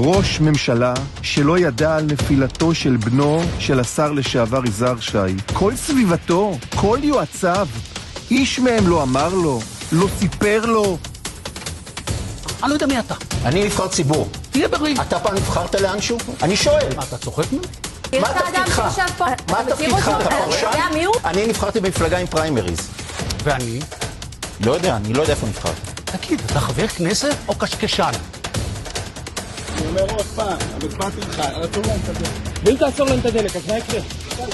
ראש ממשלה שלא ידע על נפילתו של בנו של השר לשעבר יזהר שי. כל סביבתו, כל יועציו, איש מהם לא אמר לו, לא סיפר לו. אני לא יודע מי אתה. אני נבחר ציבור. תהיה בריא. אתה פעם נבחרת לאנשהו? אני שואל. מה, אתה צוחק ממנו? מה תפקידך? מה תפקידך? אתה פרשן? אני נבחרתי במפלגה עם פריימריז. ואני? לא יודע, אני לא יודע איפה נבחרתי. תגיד, אתה חבר כנסת או קשקשן? אני אומר עוד פעם, הצבעתי לך, עצור להם את הדלק. ואם תעצור להם את הדלק, אז מה יקרה?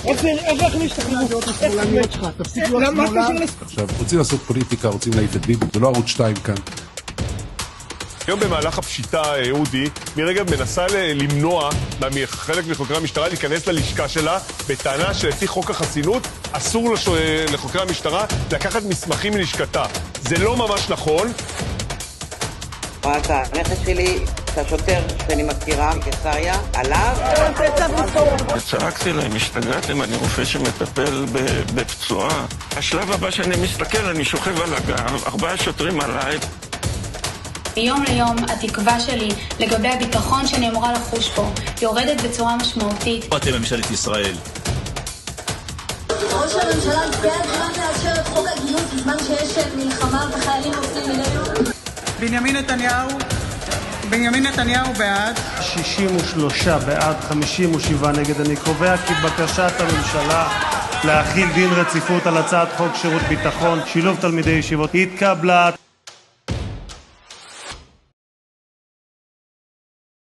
איך להכניס את החברות השמאלניות שלך? תפסיק להיות שמאלן. עכשיו, רוצים לעשות פוליטיקה, רוצים להעיף את ביבי, זה לא ערוץ 2 כאן. היום במהלך הפשיטה, אודי, מרגב מנסה למנוע מחלק מחוקרי המשטרה להיכנס ללשכה שלה בטענה שלפי חוק החסינות אסור לחוקרי המשטרה לקחת מסמכים מלשכתה. זה לא ממש נכון. הנכד שלי, השוטר שאני מכירה מקיסריה, עליו. צעקתי להם, השתגעתם, אני רופא שמטפל בפצועה. השלב הבא שאני מסתכל, אני שוכב על הגב, 4 שוטרים עליי. מיום ליום התקווה שלי לגבי הביטחון שאני אמורה לחוש פה יורדת בצורה משמעותית. אתם ממשלת ישראל. ראש הממשלה הצביע כמעט לאשר את חוק הגיוס בזמן שיש מלחמה וחיילים נוסעים אלינו. בנימין נתניהו בעד. 63 בעד, 57 נגד. אני קובע כי בקשת הממשלה להחיל דין רציפות על הצעת חוק שירות ביטחון שילוב תלמידי ישיבות התקבלה.